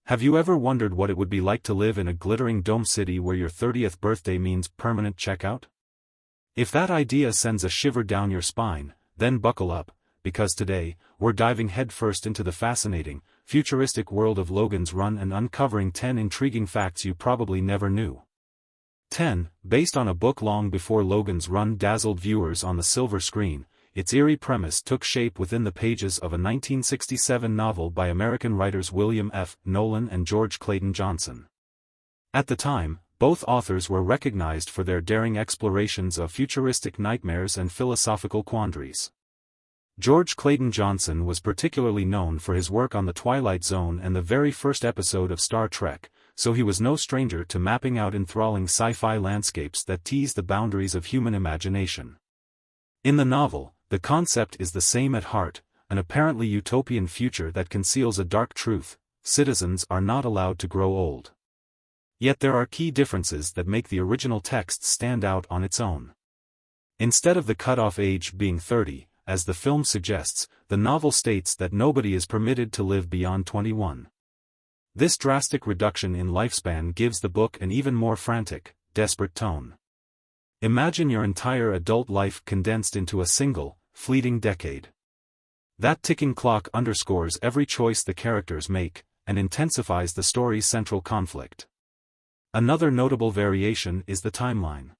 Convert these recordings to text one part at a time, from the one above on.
Have you ever wondered what it would be like to live in a glittering dome city where your 30th birthday means permanent checkout? If that idea sends a shiver down your spine, then buckle up, because today, we're diving headfirst into the fascinating, futuristic world of Logan's Run and uncovering 10 intriguing facts you probably never knew. 10. Based on a book long before Logan's Run dazzled viewers on the silver screen, its eerie premise took shape within the pages of a 1967 novel by American writers William F. Nolan and George Clayton Johnson. At the time, both authors were recognized for their daring explorations of futuristic nightmares and philosophical quandaries. George Clayton Johnson was particularly known for his work on The Twilight Zone and the very first episode of Star Trek, so he was no stranger to mapping out enthralling sci-fi landscapes that tease the boundaries of human imagination. In the novel, the concept is the same at heart, an apparently utopian future that conceals a dark truth: citizens are not allowed to grow old. Yet there are key differences that make the original text stand out on its own. Instead of the cutoff age being 30, as the film suggests, the novel states that nobody is permitted to live beyond 21. This drastic reduction in lifespan gives the book an even more frantic, desperate tone. Imagine your entire adult life condensed into a single, fleeting decade. That ticking clock underscores every choice the characters make, and intensifies the story's central conflict. Another notable variation is the timeline.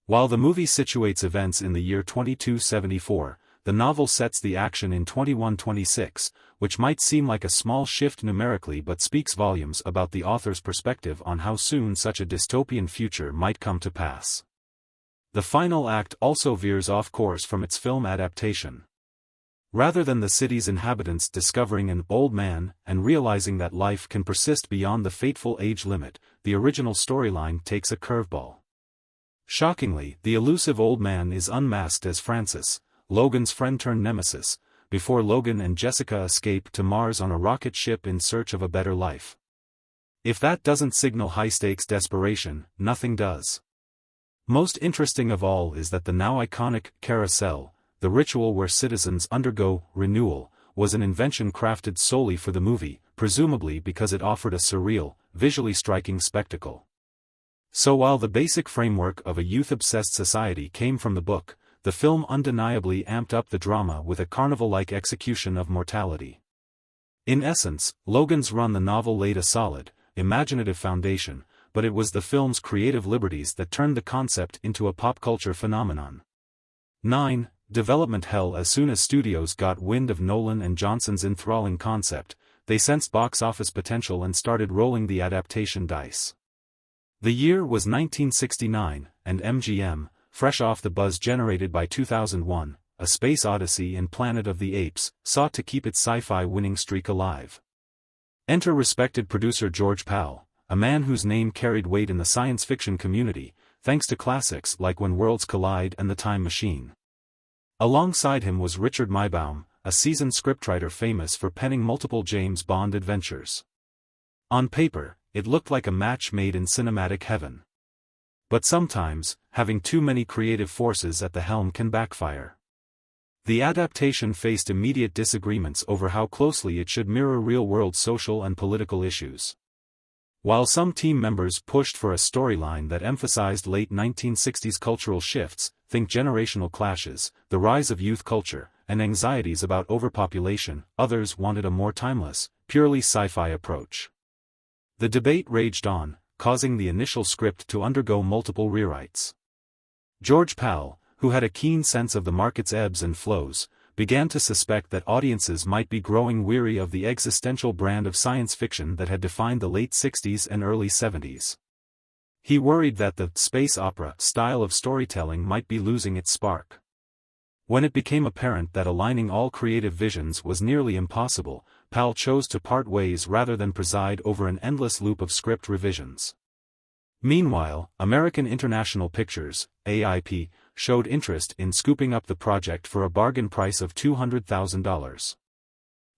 While the movie situates events in the year 2274, the novel sets the action in 2126, which might seem like a small shift numerically but speaks volumes about the author's perspective on how soon such a dystopian future might come to pass. The final act also veers off course from its film adaptation. Rather than the city's inhabitants discovering an old man and realizing that life can persist beyond the fateful age limit, the original storyline takes a curveball. Shockingly, the elusive old man is unmasked as Francis, Logan's friend-turned-nemesis, before Logan and Jessica escape to Mars on a rocket ship in search of a better life. If that doesn't signal high-stakes desperation, nothing does. Most interesting of all is that the now iconic carousel, the ritual where citizens undergo renewal, was an invention crafted solely for the movie, presumably because it offered a surreal, visually striking spectacle. So while the basic framework of a youth-obsessed society came from the book, the film undeniably amped up the drama with a carnival-like execution of mortality. In essence, Logan's Run, the novel, laid a solid, imaginative foundation, but it was the film's creative liberties that turned the concept into a pop culture phenomenon. 9. Development hell. As soon as studios got wind of Nolan and Johnson's enthralling concept, they sensed box office potential and started rolling the adaptation dice. The year was 1969, and MGM, fresh off the buzz generated by 2001, A Space Odyssey and Planet of the Apes, sought to keep its sci-fi winning streak alive. Enter respected producer George Pal, a man whose name carried weight in the science fiction community, thanks to classics like When Worlds Collide and The Time Machine. Alongside him was Richard Maybaum, a seasoned scriptwriter famous for penning multiple James Bond adventures. On paper, it looked like a match made in cinematic heaven. But sometimes, having too many creative forces at the helm can backfire. The adaptation faced immediate disagreements over how closely it should mirror real-world social and political issues. While some team members pushed for a storyline that emphasized late 1960s cultural shifts, think generational clashes, the rise of youth culture, and anxieties about overpopulation, others wanted a more timeless, purely sci-fi approach. The debate raged on, causing the initial script to undergo multiple rewrites. George Pal, who had a keen sense of the market's ebbs and flows, began to suspect that audiences might be growing weary of the existential brand of science fiction that had defined the late 60s and early 70s. He worried that the space opera style of storytelling might be losing its spark. When it became apparent that aligning all creative visions was nearly impossible, Pal chose to part ways rather than preside over an endless loop of script revisions. Meanwhile, American International Pictures, AIP, showed interest in scooping up the project for a bargain price of $200,000.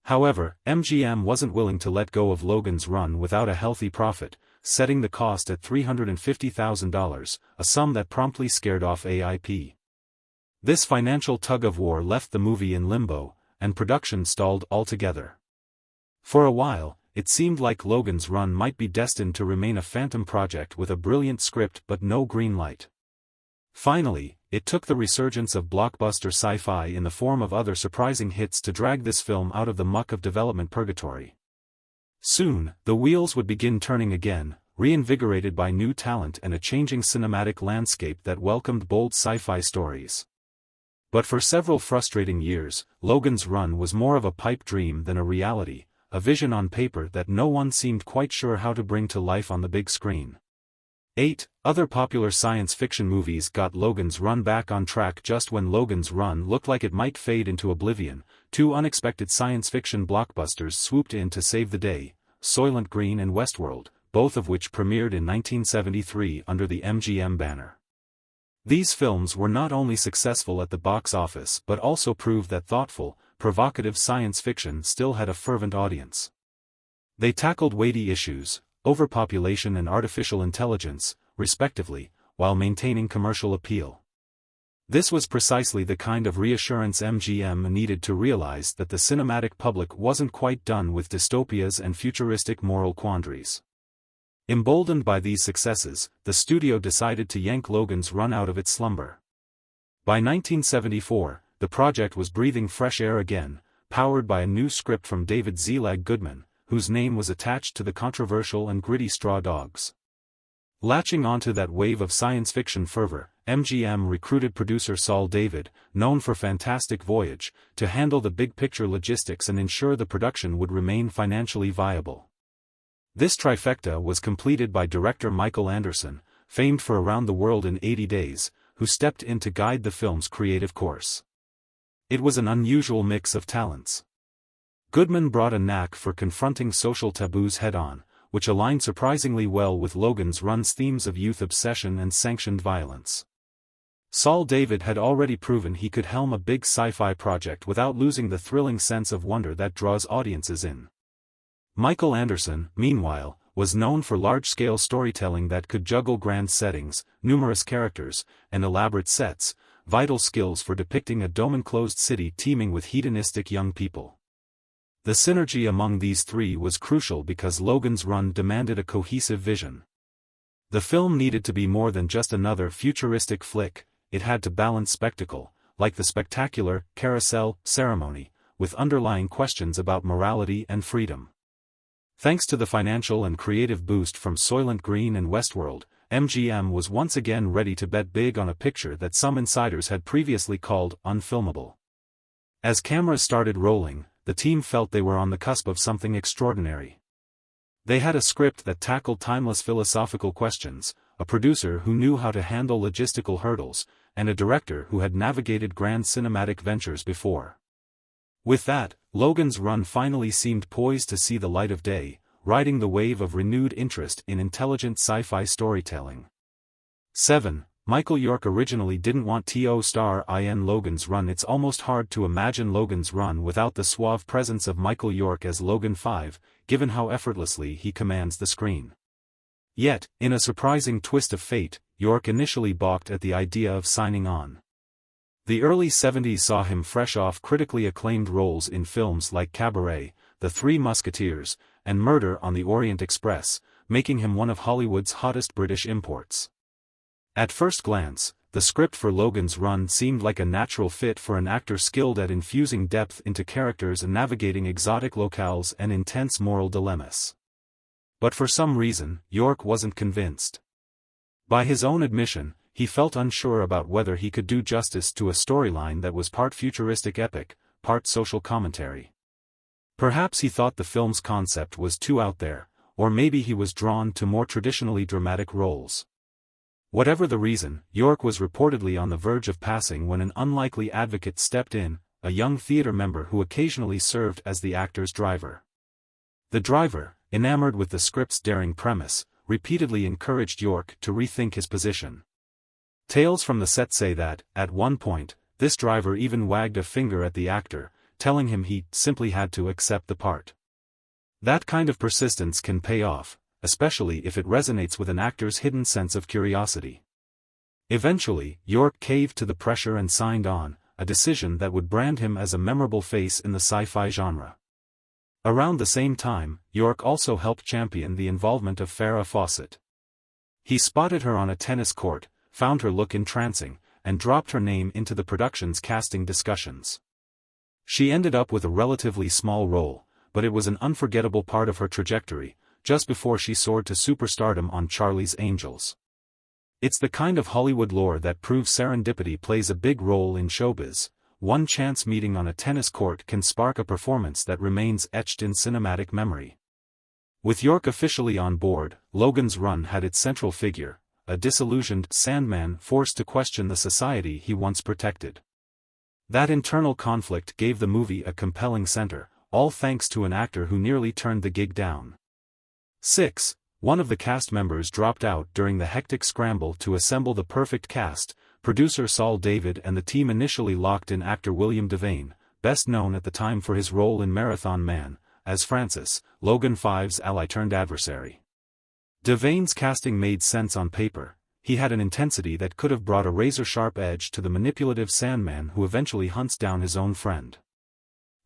However, MGM wasn't willing to let go of Logan's Run without a healthy profit, setting the cost at $350,000, a sum that promptly scared off AIP. This financial tug-of-war left the movie in limbo, and production stalled altogether. For a while, it seemed like Logan's Run might be destined to remain a phantom project with a brilliant script but no green light. Finally, it took the resurgence of blockbuster sci-fi in the form of other surprising hits to drag this film out of the muck of development purgatory. Soon, the wheels would begin turning again, reinvigorated by new talent and a changing cinematic landscape that welcomed bold sci-fi stories. But for several frustrating years, Logan's Run was more of a pipe dream than a reality, a vision on paper that no one seemed quite sure how to bring to life on the big screen. 8. Other popular science fiction movies got Logan's Run back on track just when Logan's Run looked like it might fade into oblivion. 2 unexpected science fiction blockbusters swooped in to save the day, Soylent Green and Westworld, both of which premiered in 1973 under the MGM banner. These films were not only successful at the box office but also proved that thoughtful, provocative science fiction still had a fervent audience. They tackled weighty issues, overpopulation and artificial intelligence, respectively, while maintaining commercial appeal. This was precisely the kind of reassurance MGM needed to realize that the cinematic public wasn't quite done with dystopias and futuristic moral quandaries. Emboldened by these successes, the studio decided to yank Logan's Run out of its slumber. By 1974, the project was breathing fresh air again, powered by a new script from David Zelig Goodman, whose name was attached to the controversial and gritty Straw Dogs. Latching onto that wave of science fiction fervor, MGM recruited producer Saul David, known for Fantastic Voyage, to handle the big-picture logistics and ensure the production would remain financially viable. This trifecta was completed by director Michael Anderson, famed for Around the World in 80 Days, who stepped in to guide the film's creative course. It was an unusual mix of talents. Goodman brought a knack for confronting social taboos head-on, which aligned surprisingly well with Logan's Run's themes of youth obsession and sanctioned violence. Saul David had already proven he could helm a big sci-fi project without losing the thrilling sense of wonder that draws audiences in. Michael Anderson, meanwhile, was known for large-scale storytelling that could juggle grand settings, numerous characters, and elaborate sets, vital skills for depicting a dome-enclosed city teeming with hedonistic young people. The synergy among these three was crucial because Logan's Run demanded a cohesive vision. The film needed to be more than just another futuristic flick, it had to balance spectacle, like the spectacular carousel ceremony, with underlying questions about morality and freedom. Thanks to the financial and creative boost from Soylent Green and Westworld, MGM was once again ready to bet big on a picture that some insiders had previously called unfilmable. As cameras started rolling, the team felt they were on the cusp of something extraordinary. They had a script that tackled timeless philosophical questions, a producer who knew how to handle logistical hurdles, and a director who had navigated grand cinematic ventures before. With that, Logan's Run finally seemed poised to see the light of day, riding the wave of renewed interest in intelligent sci-fi storytelling. 7. Michael York originally didn't want to star in Logan's Run. It's almost hard to imagine Logan's Run without the suave presence of Michael York as Logan 5, given how effortlessly he commands the screen. Yet, in a surprising twist of fate, York initially balked at the idea of signing on. The early 70s saw him fresh off critically acclaimed roles in films like Cabaret, The Three Musketeers, and Murder on the Orient Express, making him one of Hollywood's hottest British imports. At first glance, the script for Logan's Run seemed like a natural fit for an actor skilled at infusing depth into characters and navigating exotic locales and intense moral dilemmas. But for some reason, York wasn't convinced. By his own admission, he felt unsure about whether he could do justice to a storyline that was part futuristic epic, part social commentary. Perhaps he thought the film's concept was too out there, or maybe he was drawn to more traditionally dramatic roles. Whatever the reason, York was reportedly on the verge of passing when an unlikely advocate stepped in, a young theater member who occasionally served as the actor's driver. The driver, enamored with the script's daring premise, repeatedly encouraged York to rethink his position. Tales from the set say that, at one point, this driver even wagged a finger at the actor, telling him he simply had to accept the part. That kind of persistence can pay off, especially if it resonates with an actor's hidden sense of curiosity. Eventually, York caved to the pressure and signed on, a decision that would brand him as a memorable face in the sci-fi genre. Around the same time, York also helped champion the involvement of Farrah Fawcett. He spotted her on a tennis court, found her look entrancing, and dropped her name into the production's casting discussions. She ended up with a relatively small role, but it was an unforgettable part of her trajectory, just before she soared to superstardom on Charlie's Angels. It's the kind of Hollywood lore that proves serendipity plays a big role in showbiz. One chance meeting on a tennis court can spark a performance that remains etched in cinematic memory. With York officially on board, Logan's Run had its central figure, a disillusioned Sandman forced to question the society he once protected. That internal conflict gave the movie a compelling center, all thanks to an actor who nearly turned the gig down. 6. One of the cast members dropped out during the hectic scramble to assemble the perfect cast. Producer Saul David and the team initially locked in actor William Devane, best known at the time for his role in Marathon Man, as Francis, Logan 5's ally-turned-adversary. Devane's casting made sense on paper. He had an intensity that could have brought a razor-sharp edge to the manipulative Sandman who eventually hunts down his own friend.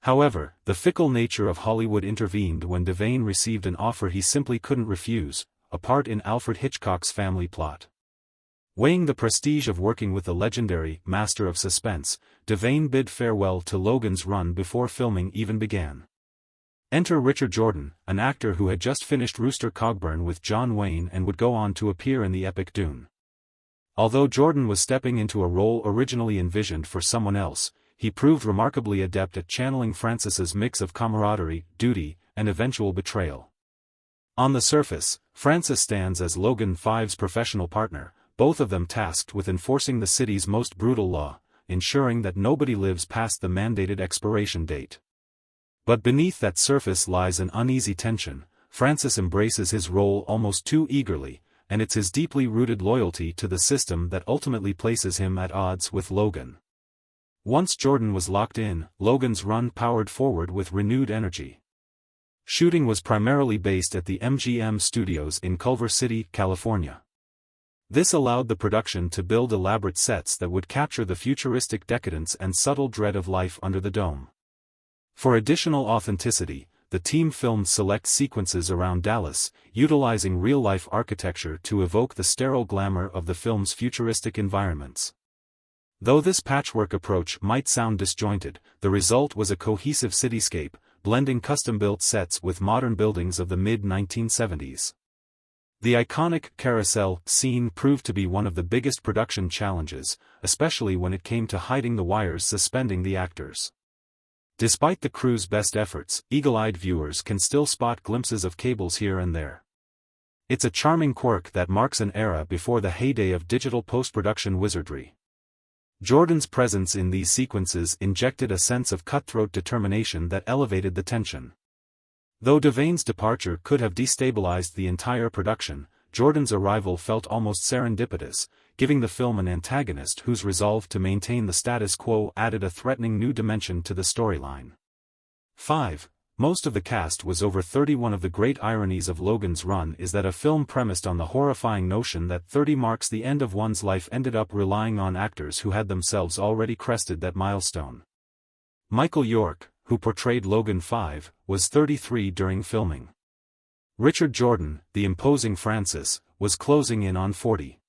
However, the fickle nature of Hollywood intervened when Devane received an offer he simply couldn't refuse, a part in Alfred Hitchcock's Family Plot. Weighing the prestige of working with the legendary master of suspense, Devane bid farewell to Logan's Run before filming even began. Enter Richard Jordan, an actor who had just finished Rooster Cogburn with John Wayne and would go on to appear in the epic Dune. Although Jordan was stepping into a role originally envisioned for someone else, he proved remarkably adept at channeling Francis's mix of camaraderie, duty, and eventual betrayal. On the surface, Francis stands as Logan 5's professional partner, both of them tasked with enforcing the city's most brutal law, ensuring that nobody lives past the mandated expiration date. But beneath that surface lies an uneasy tension. Francis embraces his role almost too eagerly, and it's his deeply rooted loyalty to the system that ultimately places him at odds with Logan. Once Jordan was locked in, Logan's Run powered forward with renewed energy. Shooting was primarily based at the MGM studios in Culver City, California. This allowed the production to build elaborate sets that would capture the futuristic decadence and subtle dread of life under the dome. For additional authenticity, the team filmed select sequences around Dallas, utilizing real-life architecture to evoke the sterile glamour of the film's futuristic environments. Though this patchwork approach might sound disjointed, the result was a cohesive cityscape, blending custom-built sets with modern buildings of the mid-1970s. The iconic carousel scene proved to be one of the biggest production challenges, especially when it came to hiding the wires suspending the actors. Despite the crew's best efforts, eagle-eyed viewers can still spot glimpses of cables here and there. It's a charming quirk that marks an era before the heyday of digital post-production wizardry. Jordan's presence in these sequences injected a sense of cutthroat determination that elevated the tension. Though Devane's departure could have destabilized the entire production, Jordan's arrival felt almost serendipitous, giving the film an antagonist whose resolve to maintain the status quo added a threatening new dimension to the storyline. 5. Most of the cast was over 30. One of the great ironies of Logan's Run is that a film premised on the horrifying notion that 30 marks the end of one's life ended up relying on actors who had themselves already crested that milestone. Michael York, who portrayed Logan 5, was 33 during filming. Richard Jordan, the imposing Francis, was closing in on 40.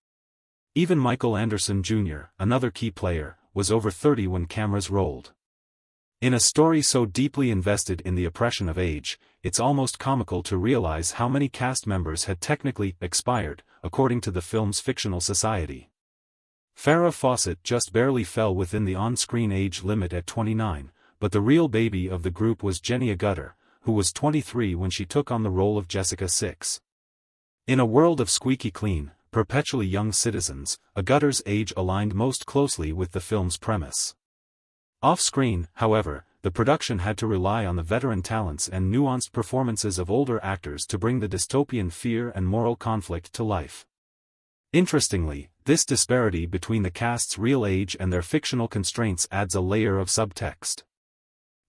Even Michael Anderson Jr., another key player, was over 30 when cameras rolled. In a story so deeply invested in the oppression of age, it's almost comical to realize how many cast members had technically expired, according to the film's fictional society. Farrah Fawcett just barely fell within the on-screen age limit at 29, but the real baby of the group was Jenny Agutter, who was 23 when she took on the role of Jessica 6. In a world of squeaky clean, perpetually young citizens, Agutter's age aligned most closely with the film's premise. Off-screen, however, the production had to rely on the veteran talents and nuanced performances of older actors to bring the dystopian fear and moral conflict to life. Interestingly, this disparity between the cast's real age and their fictional constraints adds a layer of subtext.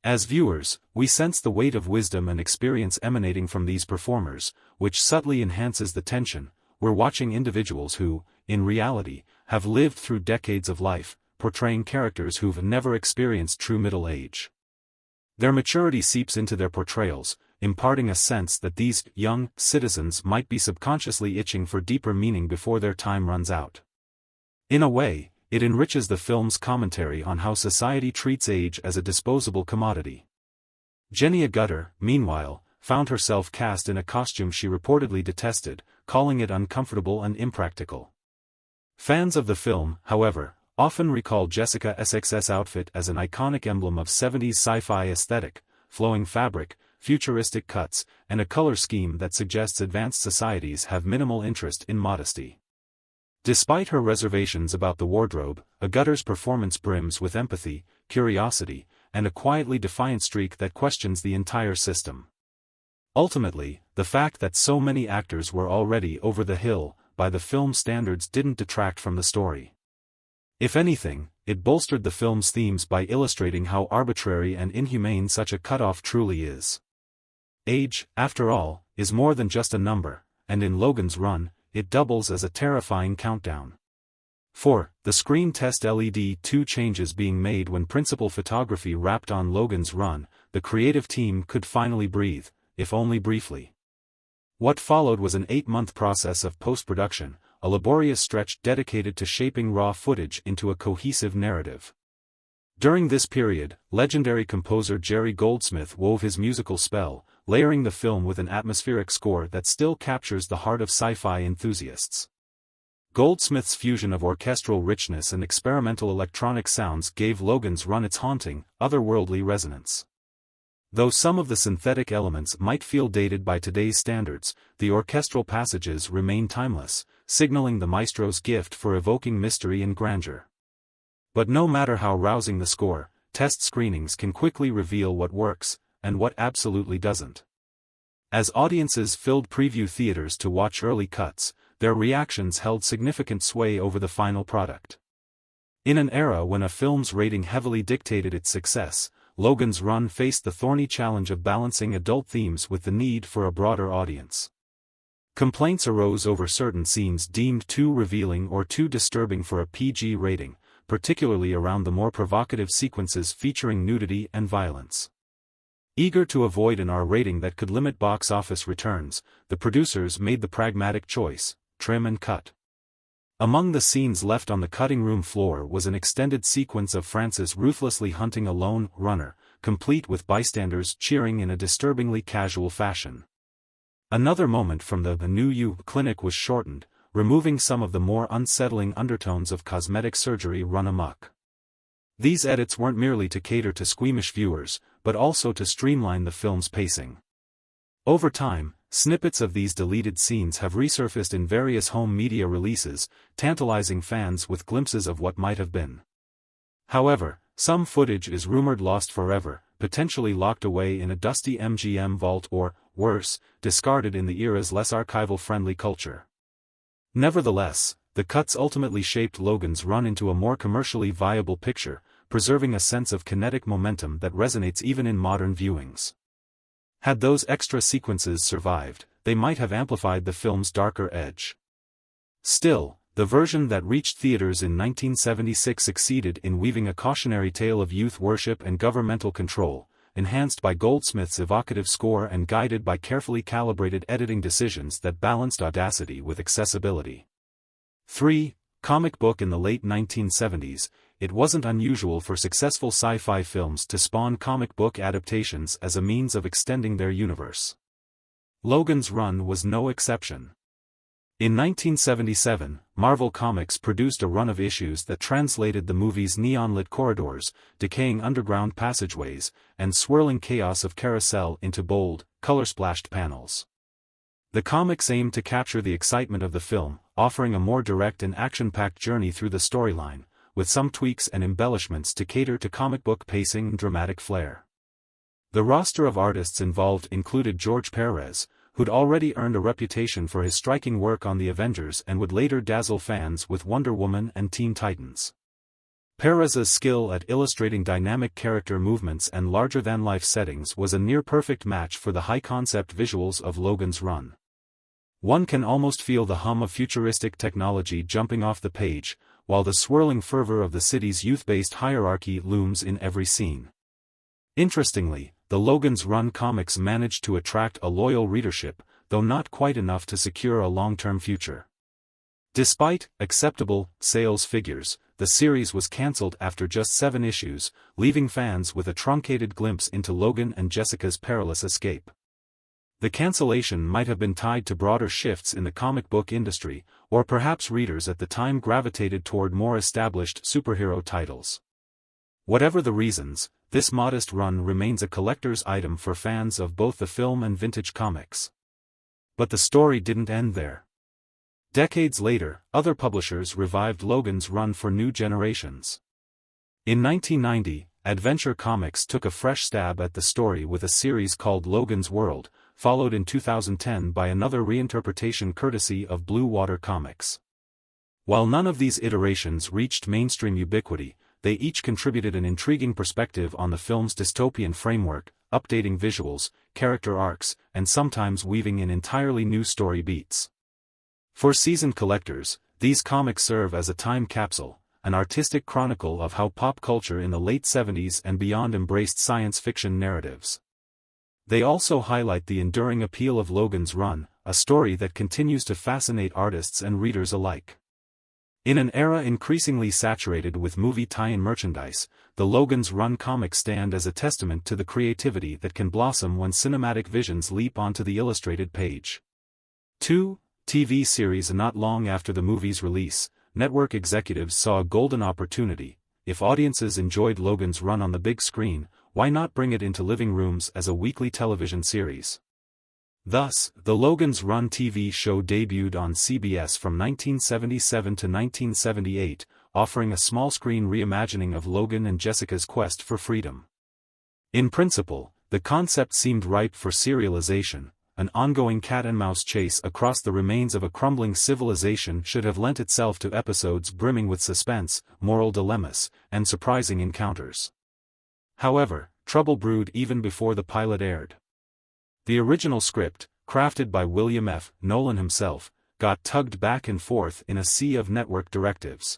As viewers, we sense the weight of wisdom and experience emanating from these performers, which subtly enhances the tension. We're watching individuals who, in reality, have lived through decades of life, portraying characters who've never experienced true middle age. Their maturity seeps into their portrayals, imparting a sense that these young citizens might be subconsciously itching for deeper meaning before their time runs out. In a way, it enriches the film's commentary on how society treats age as a disposable commodity. Jenny Agutter, meanwhile, found herself cast in a costume she reportedly detested, calling it uncomfortable and impractical. Fans of the film, however, often recall Jessica SX's outfit as an iconic emblem of 70s sci-fi aesthetic, flowing fabric, futuristic cuts, and a color scheme that suggests advanced societies have minimal interest in modesty. Despite her reservations about the wardrobe, Agutter's performance brims with empathy, curiosity, and a quietly defiant streak that questions the entire system. Ultimately, the fact that so many actors were already over the hill by the film's standards didn't detract from the story. If anything, it bolstered the film's themes by illustrating how arbitrary and inhumane such a cutoff truly is. Age, after all, is more than just a number, and in Logan's Run, it doubles as a terrifying countdown. For the screen test LED 2 changes being made when principal photography wrapped on Logan's Run, the creative team could finally breathe, if only briefly. What followed was an 8-month process of post-production, a laborious stretch dedicated to shaping raw footage into a cohesive narrative. During this period, legendary composer Jerry Goldsmith wove his musical spell, layering the film with an atmospheric score that still captures the heart of sci-fi enthusiasts. Goldsmith's fusion of orchestral richness and experimental electronic sounds gave Logan's Run its haunting, otherworldly resonance. Though some of the synthetic elements might feel dated by today's standards, the orchestral passages remain timeless, signaling the maestro's gift for evoking mystery and grandeur. But no matter how rousing the score, test screenings can quickly reveal what works, and what absolutely doesn't. As audiences filled preview theaters to watch early cuts, their reactions held significant sway over the final product. In an era when a film's rating heavily dictated its success, Logan's Run faced the thorny challenge of balancing adult themes with the need for a broader audience. Complaints arose over certain scenes deemed too revealing or too disturbing for a PG rating, particularly around the more provocative sequences featuring nudity and violence. Eager to avoid an R rating that could limit box office returns, the producers made the pragmatic choice: trim and cut. Among the scenes left on the cutting room floor was an extended sequence of Francis ruthlessly hunting a lone runner, complete with bystanders cheering in a disturbingly casual fashion. Another moment from the New You clinic was shortened, removing some of the more unsettling undertones of cosmetic surgery run amok. These edits weren't merely to cater to squeamish viewers, but also to streamline the film's pacing. Over time, snippets of these deleted scenes have resurfaced in various home media releases, tantalizing fans with glimpses of what might have been. However, some footage is rumored lost forever, potentially locked away in a dusty MGM vault or, worse, discarded in the era's less archival-friendly culture. Nevertheless, the cuts ultimately shaped Logan's Run into a more commercially viable picture, preserving a sense of kinetic momentum that resonates even in modern viewings. Had those extra sequences survived, they might have amplified the film's darker edge. Still, the version that reached theaters in 1976 succeeded in weaving a cautionary tale of youth worship and governmental control, enhanced by Goldsmith's evocative score and guided by carefully calibrated editing decisions that balanced audacity with accessibility. 3. Comic book. In the late 1970s, it wasn't unusual for successful sci-fi films to spawn comic book adaptations as a means of extending their universe. Logan's Run was no exception. In 1977, Marvel Comics produced a run of issues that translated the movie's neon-lit corridors, decaying underground passageways, and swirling chaos of carousel into bold, color-splashed panels. The comics aimed to capture the excitement of the film, offering a more direct and action-packed journey through the storyline, with some tweaks and embellishments to cater to comic book pacing and dramatic flair. The roster of artists involved included George Perez, who'd already earned a reputation for his striking work on the Avengers and would later dazzle fans with Wonder Woman and Teen Titans. Perez's skill at illustrating dynamic character movements and larger-than-life settings was a near-perfect match for the high-concept visuals of Logan's Run. One can almost feel the hum of futuristic technology jumping off the page, while the swirling fervor of the city's youth-based hierarchy looms in every scene. Interestingly, the Logan's Run comics managed to attract a loyal readership, though not quite enough to secure a long-term future. Despite acceptable sales figures, the series was cancelled after just 7 issues, leaving fans with a truncated glimpse into Logan and Jessica's perilous escape. The cancellation might have been tied to broader shifts in the comic book industry, or perhaps readers at the time gravitated toward more established superhero titles. Whatever the reasons, this modest run remains a collector's item for fans of both the film and vintage comics. But the story didn't end there. Decades later, other publishers revived Logan's Run for new generations. In 1990, Adventure Comics took a fresh stab at the story with a series called Logan's World, followed in 2010 by another reinterpretation courtesy of Blue Water Comics. While none of these iterations reached mainstream ubiquity, they each contributed an intriguing perspective on the film's dystopian framework, updating visuals, character arcs, and sometimes weaving in entirely new story beats. For seasoned collectors, these comics serve as a time capsule, an artistic chronicle of how pop culture in the late 70s and beyond embraced science fiction narratives. They also highlight the enduring appeal of Logan's Run, a story that continues to fascinate artists and readers alike. In an era increasingly saturated with movie tie-in merchandise, the Logan's Run comics stand as a testament to the creativity that can blossom when cinematic visions leap onto the illustrated page. 2. TV series. Not long after the movie's release, network executives saw a golden opportunity. If audiences enjoyed Logan's Run on the big screen, why not bring it into living rooms as a weekly television series? Thus, the Logan's Run TV show debuted on CBS from 1977 to 1978, offering a small-screen reimagining of Logan and Jessica's quest for freedom. In principle, the concept seemed ripe for serialization. An ongoing cat-and-mouse chase across the remains of a crumbling civilization should have lent itself to episodes brimming with suspense, moral dilemmas, and surprising encounters. However, trouble brewed even before the pilot aired. The original script, crafted by William F. Nolan himself, got tugged back and forth in a sea of network directives.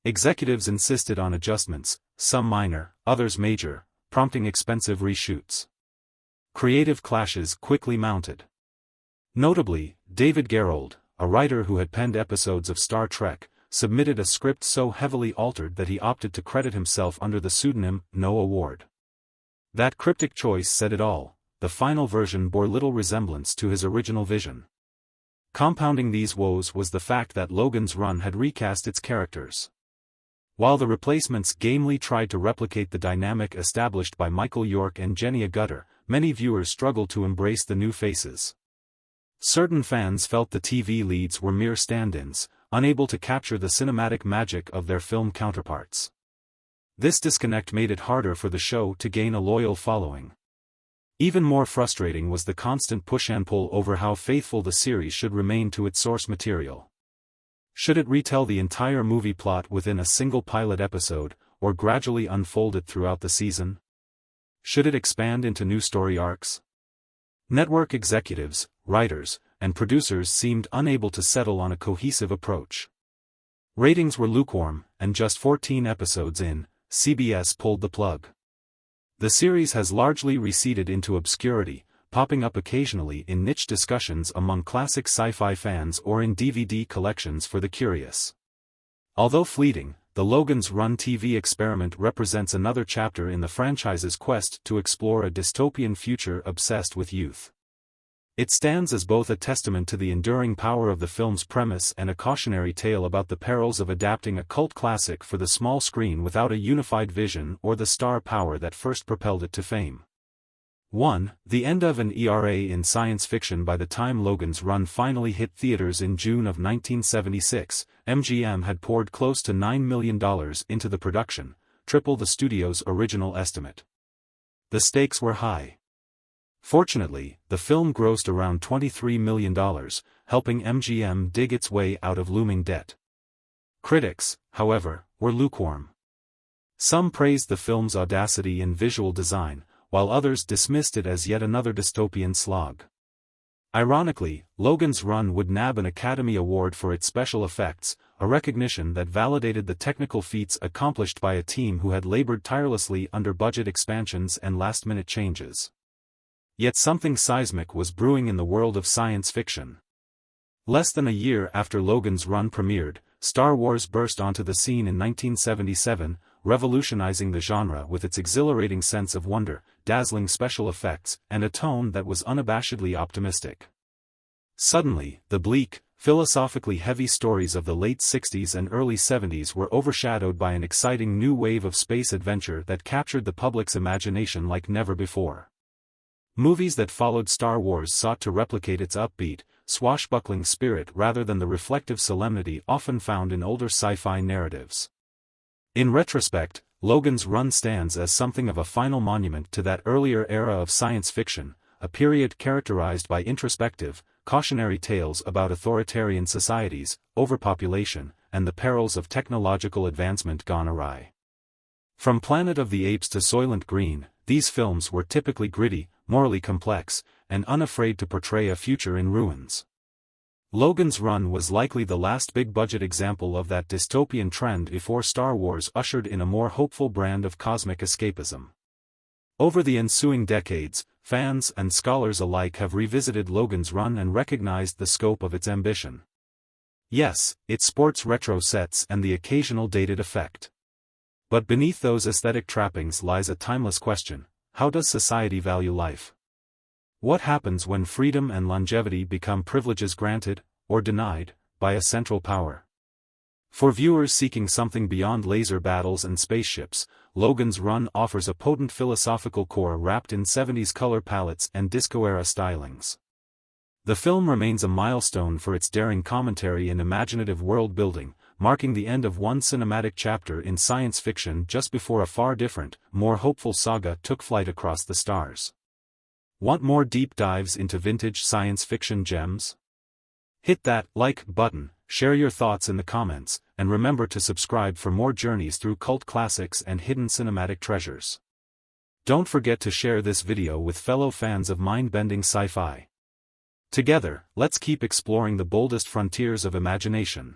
Executives insisted on adjustments, some minor, others major, prompting expensive reshoots. Creative clashes quickly mounted. Notably, David Gerrold, a writer who had penned episodes of Star Trek, submitted a script so heavily altered that he opted to credit himself under the pseudonym Noah Ward. That cryptic choice said it all. The final version bore little resemblance to his original vision. Compounding these woes was the fact that Logan's Run had recast its characters. While the replacements gamely tried to replicate the dynamic established by Michael York and Jenny Agutter, many viewers struggled to embrace the new faces. Certain fans felt the TV leads were mere stand-ins, unable to capture the cinematic magic of their film counterparts. This disconnect made it harder for the show to gain a loyal following. Even more frustrating was the constant push and pull over how faithful the series should remain to its source material. Should it retell the entire movie plot within a single pilot episode, or gradually unfold it throughout the season? Should it expand into new story arcs? Network executives, writers, and producers seemed unable to settle on a cohesive approach. Ratings were lukewarm, and just 14 episodes in, CBS pulled the plug. The series has largely receded into obscurity, popping up occasionally in niche discussions among classic sci-fi fans or in DVD collections for the curious. Although fleeting, the Logan's Run TV experiment represents another chapter in the franchise's quest to explore a dystopian future obsessed with youth. It stands as both a testament to the enduring power of the film's premise and a cautionary tale about the perils of adapting a cult classic for the small screen without a unified vision or the star power that first propelled it to fame. 1. The end of an era in science fiction. By the time Logan's Run finally hit theaters in June of 1976, MGM had poured close to $9 million into the production, triple the studio's original estimate. The stakes were high. Fortunately, the film grossed around $23 million, helping MGM dig its way out of looming debt. Critics, however, were lukewarm. Some praised the film's audacity and visual design, while others dismissed it as yet another dystopian slog. Ironically, Logan's Run would nab an Academy Award for its special effects, a recognition that validated the technical feats accomplished by a team who had labored tirelessly under budget expansions and last-minute changes. Yet something seismic was brewing in the world of science fiction. Less than a year after Logan's Run premiered, Star Wars burst onto the scene in 1977, revolutionizing the genre with its exhilarating sense of wonder, dazzling special effects, and a tone that was unabashedly optimistic. Suddenly, the bleak, philosophically heavy stories of the late 60s and early 70s were overshadowed by an exciting new wave of space adventure that captured the public's imagination like never before. Movies that followed Star Wars sought to replicate its upbeat, swashbuckling spirit rather than the reflective solemnity often found in older sci-fi narratives. In retrospect, Logan's Run stands as something of a final monument to that earlier era of science fiction, a period characterized by introspective, cautionary tales about authoritarian societies, overpopulation, and the perils of technological advancement gone awry. From Planet of the Apes to Soylent Green, these films were typically gritty, morally complex, and unafraid to portray a future in ruins. Logan's Run was likely the last big-budget example of that dystopian trend before Star Wars ushered in a more hopeful brand of cosmic escapism. Over the ensuing decades, fans and scholars alike have revisited Logan's Run and recognized the scope of its ambition. Yes, it sports retro sets and the occasional dated effect. But beneath those aesthetic trappings lies a timeless question: how does society value life? What happens when freedom and longevity become privileges granted, or denied, by a central power? For viewers seeking something beyond laser battles and spaceships, Logan's Run offers a potent philosophical core wrapped in 70s color palettes and disco-era stylings. The film remains a milestone for its daring commentary and imaginative world-building, marking the end of one cinematic chapter in science fiction just before a far different, more hopeful saga took flight across the stars. Want more deep dives into vintage science fiction gems? Hit that like button, share your thoughts in the comments, and remember to subscribe for more journeys through cult classics and hidden cinematic treasures. Don't forget to share this video with fellow fans of mind-bending sci-fi. Together, let's keep exploring the boldest frontiers of imagination.